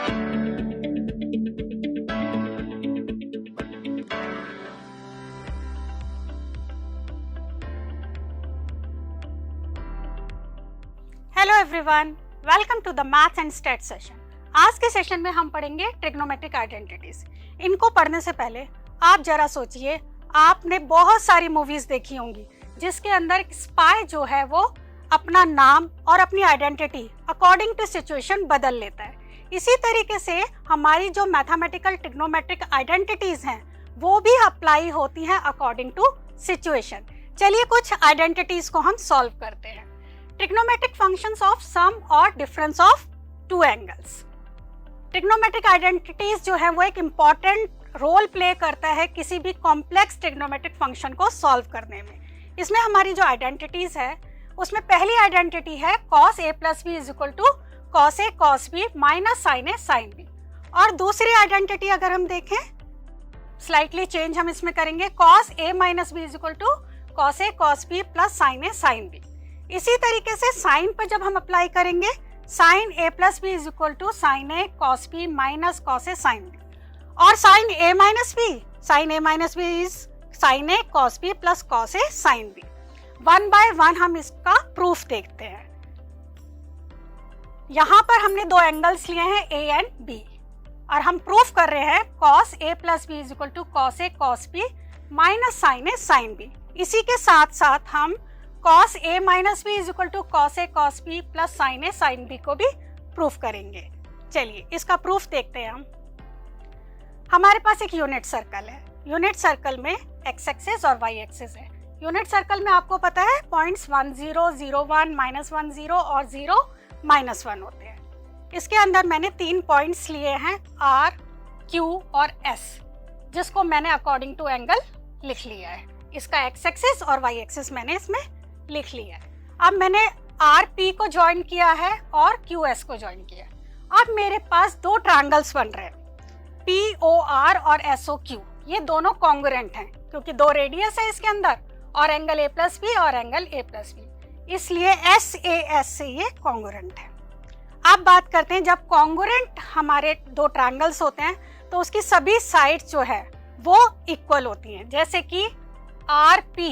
Hello everyone, welcome to the maths and stat session. आज के session में हम पढ़ेंगे ट्रिग्नोमेट्रिक आइडेंटिटीज। इनको पढ़ने से पहले आप जरा सोचिए, आपने बहुत सारी मूवीज देखी होंगी जिसके अंदर स्पाई जो है वो अपना नाम और अपनी आइडेंटिटी अकॉर्डिंग टू सिचुएशन बदल लेता है। इसी तरीके से हमारी जो मैथमेटिकल ट्रिग्नोमेट्रिक आइडेंटिटीज हैं वो भी अप्लाई होती हैं अकॉर्डिंग टू सिचुएशन। चलिए कुछ आइडेंटिटीज को हम सॉल्व करते हैं। ट्रिग्नोमेट्रिक फंक्शंस ऑफ सम और difference of two angles. Trigonometric identities जो है वो एक इम्पॉर्टेंट रोल प्ले करता है किसी भी कॉम्प्लेक्स ट्रिग्नोमेट्रिक फंक्शन को सॉल्व करने में। इसमें हमारी जो आइडेंटिटीज है उसमें पहली आइडेंटिटी है cos a plus B is equal to cos a cos b minus sin a sin b। और दूसरी आइडेंटिटी अगर हम देखें, स्लाइटली चेंज हम इसमें करेंगे, cos a minus b is equal to cos a cos b plus sin a sin b। इसी तरीके से साइन पर जब हम अप्लाई करेंगे, sine a plus B is equal to sine a cos b minus cos a sin b। और sine a minus b, sine a minus b is sine a cos b plus cos a sin b। One by one हम इसका proof देखते हैं। यहां पर हमने दो angles लिए हैं a एंड b और हम प्रूफ कर रहे हैं cos a plus b is equal to cos a cos b minus sin a sin b। इसी के साथ साथ हम cos a minus b is equal to cos a cos b plus sin a sin b को भी proof करेंगे। चलिए इसका प्रूफ देखते हैं हम। हमारे पास एक यूनिट सर्कल है। यूनिट सर्कल में x एक्सिस और y एक्सिस है। यूनिट सर्कल में आपको पता है पॉइंट्स 1 0 0 1 -1 0 और 0 -1 होते हैं। इसके अंदर मैंने 3 पॉइंट्स लिए हैं R, Q और S, जिसको मैंने अकॉर्डिंग टू एंगल लिख लिया है। इसका x एक्सिस और y एक्सिस मैंने इसमें लिख लिया है। अब मैंने आर पी को ज्वाइन किया है और क्यू एस को ज्वाइन किया है। अब मेरे पास दो ट्रायंगल्स बन रहे हैं, पी ओ आर और एस ओ क्यू। ये दोनों कॉन्ग्रुएंट हैं क्योंकि दो रेडियस है इसके अंदर और एंगल ए प्लस बी और एंगल ए प्लस बी, इसलिए एस ए एस से ये कॉन्ग्रुएंट है। अब बात करते हैं, जब कॉन्ग्रुएंट हमारे दो ट्रायंगल्स होते हैं तो उसकी सभी साइड्स जो है वो इक्वल होती हैं। जैसे कि आर पी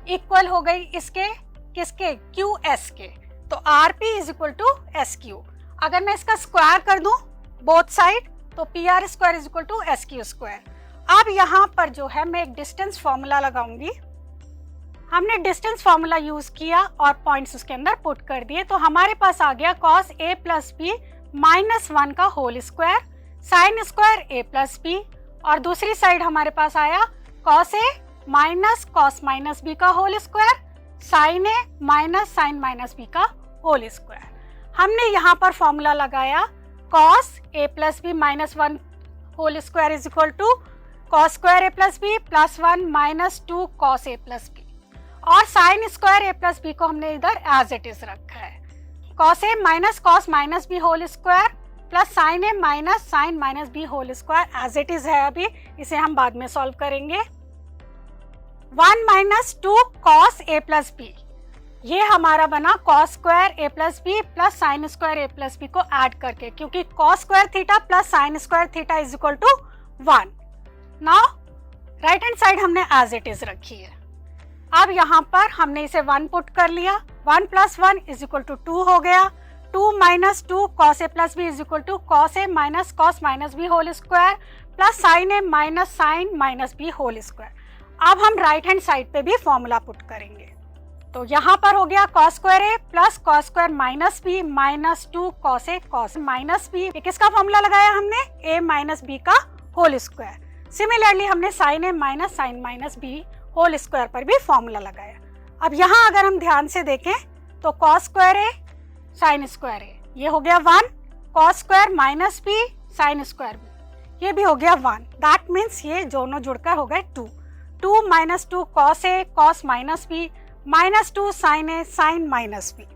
इक्वल हो गई इसके किसके, क्यू एस के, तो R P is equal to S Q. अगर मैं इसका स्क्वायर कर दूं बोथ साइड तो P R square is equal to S Q square. अब यहाँ पर जो है मैं एक डिस्टेंस फॉर्मूला लगाऊंगी। हमने डिस्टेंस फॉर्मूला यूज किया और पॉइंट्स उसके अंदर पुट कर दिए, तो हमारे पास आ गया cos a plus b minus 1 का whole square sine square a plus b, और दूसरी साइड हमारे पास आया cos a minus cos minus B का whole square sine a minus sine minus B का होल स्क्वायर। हमने यहाँ पर फॉर्मूला लगाया cos a plus b minus 1 whole square is equal to cos square a plus B plus 1 minus 2 cos a plus b, और sign square a plus B को हमने इधर as it is रखा है। cos a minus cos minus B whole square plus sine a minus sine minus B whole square as it is है। अभी इसे हम बाद में सॉल्व करेंगे। 1 minus 2 cos a plus B, ये हमारा बना cos square a plus B plus sine square a plus B को ऐड करके, क्योंकि cos square theta plus sine square theta is equal to 1। Now right hand side हमने as it is रखी है। अब यहाँ पर हमने इसे 1 पुट कर लिया, 1 प्लस 1 इज इक्वल टू 2 हो गया। 2 minus 2 cos a plus B is equal to cos a minus cos minus B whole square plus sine a minus sine minus B whole square. अब हम राइट हैंड साइड पे भी formula put करेंगे, तो यहाँ पर हो गया cos square a plus cos square minus B minus 2 cos a cos minus B. किसका फॉर्मूला लगाया हमने, a माइनस बी का होल स्क्वायर। सिमिलरली हमने sine a minus sine minus B whole square पर भी फॉर्मूला लगाया। अब यहाँ अगर हम ध्यान से देखें तो cos square a sine square a, ये हो गया 1, cos square minus B sine square B, ये भी हो गया 1। दैट मीन्स ये दोनों जुड़कर हो गए 2। 2 minus 2 cos a cos minus B minus 2 sine a sine minus B.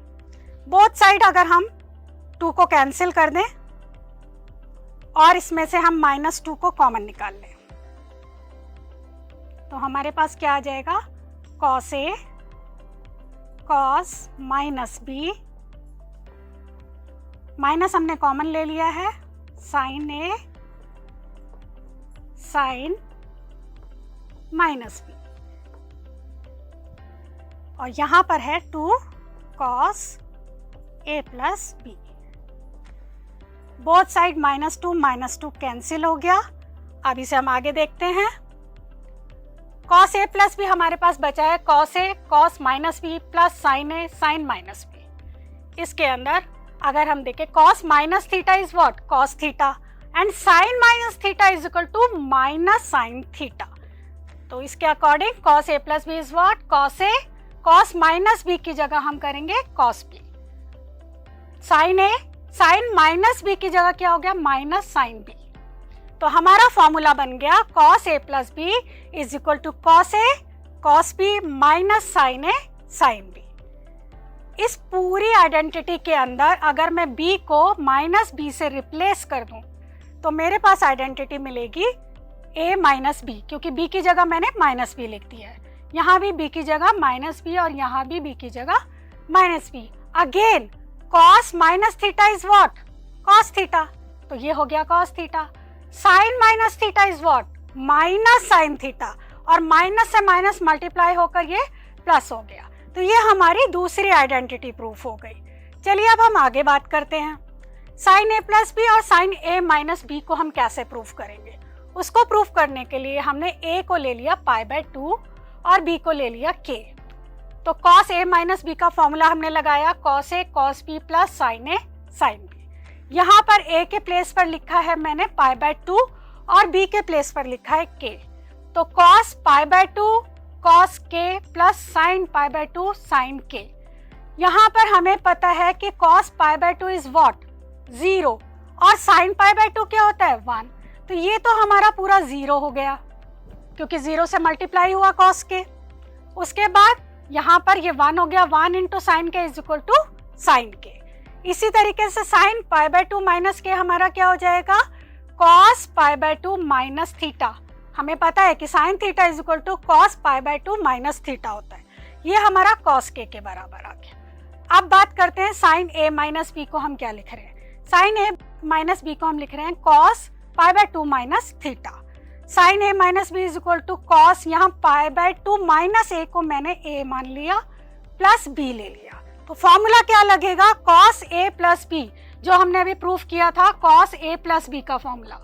Both side अगर हम 2 को कैंसिल कर दें और इसमें से हम माइनस 2 को कॉमन निकाल लें, तो हमारे पास क्या आ जाएगा, cos a cos minus B, minus हमने कॉमन ले लिया है साइन ए साइन माइनस बी, और यहां पर है 2 कॉस ए plus b. Both side -2 cancel हो गया। अब इसे हम आगे देखते हैं। कॉस ए प्लस बी हमारे पास बचा है कॉस ए cos minus b plus sine ए साइन माइनस बी। इसके अंदर अगर हम देखें cos minus theta is what cos theta and sine minus theta is equal to minus sine theta. तो इसके according cos A plus B is what cos A, cos minus b की जगह हम करेंगे कॉस बी। साइन ए sine minus b की जगह क्या हो गया माइनस साइन बी। तो हमारा फॉर्मूला बन गया cos A plus B is equal to cos A cos B minus sine A sine B. इस पूरी आइडेंटिटी के अंदर अगर मैं b को माइनस बी से रिप्लेस कर दूं तो मेरे पास आइडेंटिटी मिलेगी a माइनस बी, क्योंकि b की जगह मैंने माइनस बी लिख दिया है। यहाँ भी b की जगह माइनस बी और यहाँ भी b की जगह minus B. Again cos minus theta is what cos theta, तो ये हो गया cos theta. Sine minus theta is what minus sine theta, और माइनस से माइनस मल्टीप्लाई होकर ये प्लस हो गया। तो ये हमारी दूसरी आइडेंटिटी प्रूफ हो गई। चलिए अब हम आगे बात करते हैं। साइन ए प्लस बी और साइन ए माइनस बी को हम कैसे प्रूफ करेंगे। उसको प्रूफ करने के लिए हमने a को ले लिया π/2 और b को ले लिया k। तो cos a माइनस बी का फॉर्मूला हमने लगाया cos a cos b plus sine a sine b। यहाँ पर a के प्लेस पर लिखा है मैंने π/2 और b के प्लेस पर लिखा है k। तो cos π/2 cos k plus sine π/2 sine k। यहाँ पर हमें पता है कि cos π/2 इज व्हाट 0 और साइन π/2 क्या होता है 1। तो ये तो हमारा पूरा 0 हो गया क्योंकि 0 से मल्टीप्लाई हुआ cos k। उसके बाद यहाँ पर ये 1 हो गया, 1 इंटू साइन के इज इक्वल टू साइन के। इसी तरीके से साइन π/2 माइनस के हमारा क्या हो जाएगा cos π/2 माइनस थीटा। हमें पता है कि sine theta is equal to cos π/2 minus theta होता है। ये हमारा cos k के बराबर आ गया। अब बात करते हैं साइन a माइनस बी को हम क्या लिख रहे हैं। साइन a माइनस बी को हम लिख रहे हैं cos π/2 minus theta. Sine a minus b is equal to cos, यहाँ π/2 माइनस a को मैंने a मान लिया प्लस b ले लिया। तो फॉर्मूला क्या लगेगा cos a प्लस b, जो हमने अभी प्रूफ किया था cos a प्लस b का formula.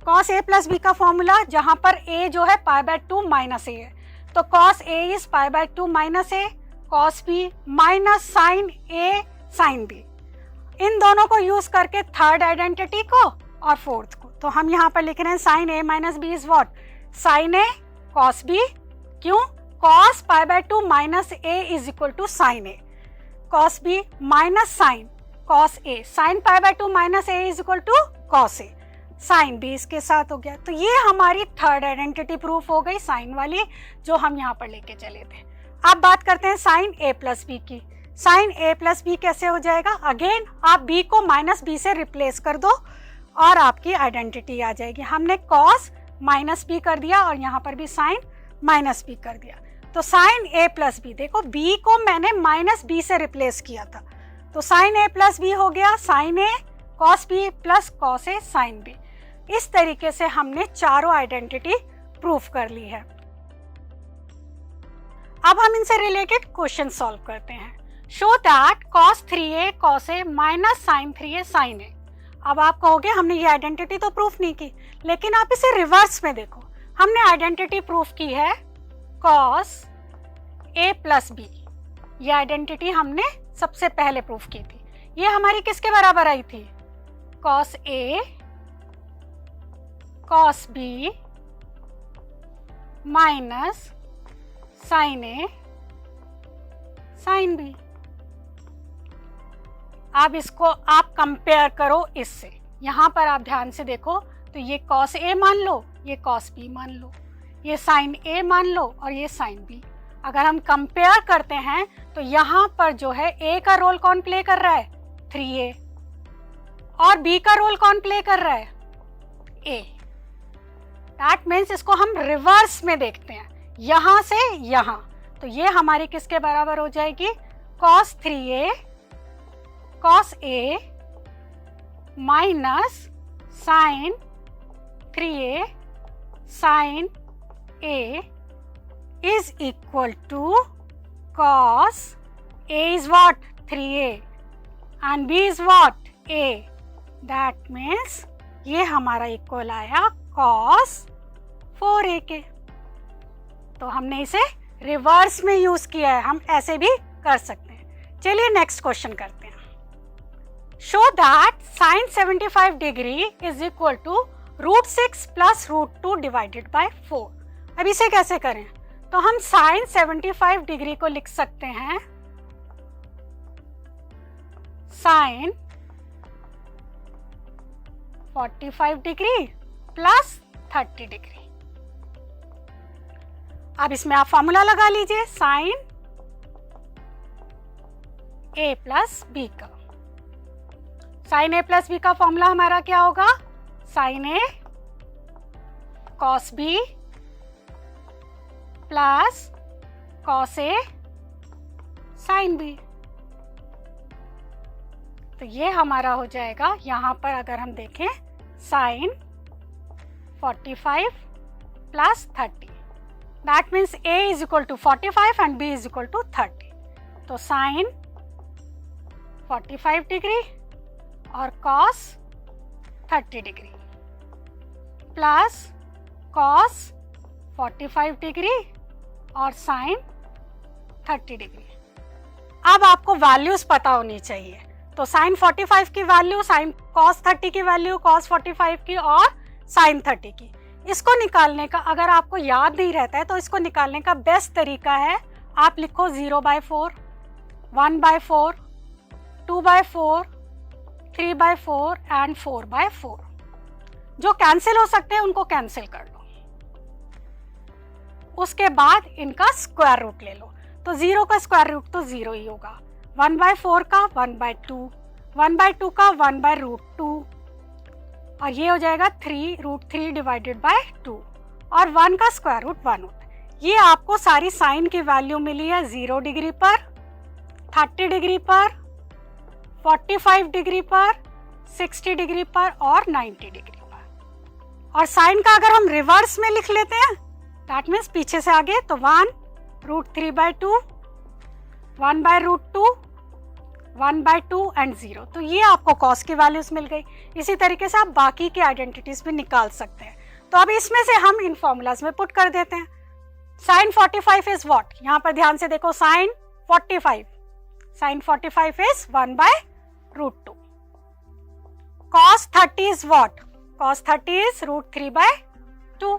cos a plus b का फॉर्मूला जहां पर a जो है π/2 माइनस a है, तो cos a इज π/2 minus a cos b minus sine a sine b। इन दोनों को यूज करके थर्ड आइडेंटिटी को और फोर्थ को, तो हम यहाँ पर लिख रहे हैं sine a minus b is what sine a cos b। क्यों cos π/2 minus a is equal to sine a cos b minus sine cos a sine π/2 minus a is equal to cos a sine b इसके साथ हो गया। तो ये हमारी third identity proof हो गई साइन वाली, जो हम यहाँ पर लेके चले थे। अब बात करते हैं साइन a प्लस बी की। साइन a प्लस बी कैसे हो जाएगा, अगेन आप b को माइनस बी से रिप्लेस कर दो और आपकी आइडेंटिटी आ जाएगी। हमने cos माइनस बी कर दिया और यहाँ पर भी साइन माइनस बी कर दिया। तो साइन a प्लस बी, देखो b को मैंने माइनस बी से रिप्लेस किया था, तो साइन a प्लस बी हो गया sine a cos b plus cos a sine b। इस तरीके से हमने चारों आइडेंटिटी प्रूफ कर ली है। अब हम इनसे रिलेटेड क्वेश्चन सॉल्व करते हैं। Show that cos 3a cos a minus sine 3a sine a। अब आप कहोगे हमने ये आइडेंटिटी तो प्रूफ नहीं की, लेकिन आप इसे रिवर्स में देखो। हमने आइडेंटिटी प्रूफ की है cos a प्लस b। ये आइडेंटिटी हमने सबसे पहले प्रूफ की थी। ये हमारी किसके बराबर आई थी cos a cos b minus sine a sine b। अब इसको आप कंपेयर करो इससे। यहाँ पर आप ध्यान से देखो तो ये cos a मान लो, ये cos b मान लो, ये sin a मान लो और ये sin b। अगर हम कंपेयर करते हैं तो यहाँ पर जो है a का रोल कौन प्ले कर रहा है 3a और b का रोल कौन प्ले कर रहा है a। दैट मीन्स इसको हम रिवर्स में देखते हैं, यहाँ से यहाँ। तो ये हमारी किसके बराबर हो जाएगी cos 3a cos a minus sine 3a sine a is equal to cos a is what? 3a and b is what? a. That means ये हमारा इक्वल आया cos 4a के। तो हमने इसे रिवर्स में यूज किया है, हम ऐसे भी कर सकते हैं। चलिए नेक्स्ट क्वेश्चन करते हैं। Show that sine 75 degree is equal to √6 plus √2 divided by 4। अब इसे कैसे करें? तो हम साइन 75 डिग्री को लिख सकते हैं साइन 45 डिग्री प्लस 30 डिग्री। अब इसमें आप फॉर्मूला लगा लीजिए साइन a प्लस बी का। साइन a प्लस बी का फॉर्मूला हमारा क्या होगा? Sine a cos b plus cos a sine b। तो ये हमारा हो जाएगा, यहां पर अगर हम देखें sine 45 plus 30, that means a is equal to 45 and b is equal to 30। तो साइन 45 डिग्री और cos 30 degree plus cos 45 degree और साइन 30 डिग्री। अब आपको वैल्यूज पता होनी चाहिए। तो साइन 45 की वैल्यू, साइन कॉस 30 की वैल्यू, कॉस 45 की और साइन 30 की। इसको निकालने का अगर आपको याद नहीं रहता है तो इसको निकालने का बेस्ट तरीका है आप लिखो 0/4, 1/4, 2/4, 3/4 एंड 4/4। जो कैंसिल हो सकते हैं उनको कैंसिल कर लो। उसके बाद इनका स्क्वायर रूट ले लो। तो 0 का स्क्वायर रूट तो 0 ही होगा। 1/4 का 1/2, 1/2 का 1/√2 और ये हो जाएगा 3√3 डिवाइडेड बाय 2 और 1 का स्क्वायर रूट 1 होता है। ये आपको सारी साइन की वैल्यू मिली है 0 डिग्री पर, 30 डिग्री पर, 45 डिग्री पर, 60 डिग्री पर और 90 डिग्री पर। और साइन का अगर हम रिवर्स में लिख लेते हैं दैट मीन्स पीछे से आगे, तो 1√3/2, 1/√2, 1/2 एंड 0। तो ये आपको कॉस की वैल्यूज मिल गई। इसी तरीके से आप बाकी की आइडेंटिटीज भी निकाल सकते हैं। तो अब इसमें से हम इन फॉर्मूलाज में पुट कर देते हैं। Sine 45 is what? यहाँ पर ध्यान से देखो, sine 45 is 1/√2। Cos 30 is what? Cos 30 is √3/2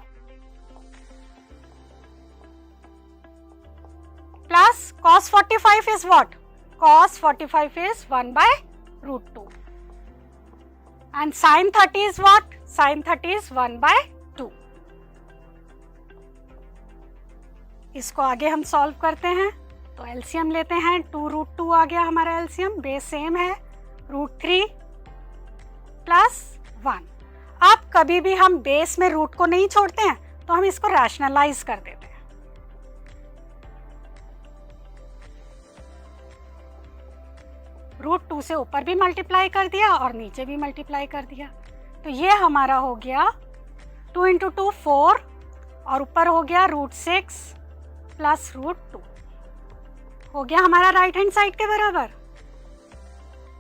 plus cos 45 is what? Cos 45 is 1/√2 and sin 30 is what? Sin 30 is 1/2। इसको आगे हम सॉल्व करते हैं। तो एलसीएम लेते हैं, 2√2 आ गया हमारा एलसीएम, बेस सेम है √3 प्लस 1। अब कभी भी हम बेस में रूट को नहीं छोड़ते हैं तो हम इसको रैशनलाइज कर देते हैं। √2 से ऊपर भी मल्टीप्लाई कर दिया और नीचे भी मल्टीप्लाई कर दिया। तो ये हमारा हो गया 2 × 2 4 और ऊपर हो गया √6 प्लस √2, हो गया हमारा राइट हैंड साइड के बराबर।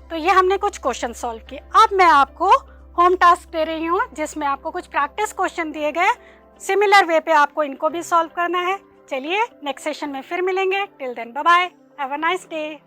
तो ये हमने कुछ क्वेश्चन सॉल्व किए। अब मैं आपको होम टास्क दे रही हूँ जिसमें आपको कुछ प्रैक्टिस क्वेश्चन दिए गए, सिमिलर वे पे आपको इनको भी सॉल्व करना है। चलिए नेक्स्ट सेशन में फिर मिलेंगे। Till then bye bye, have a nice day.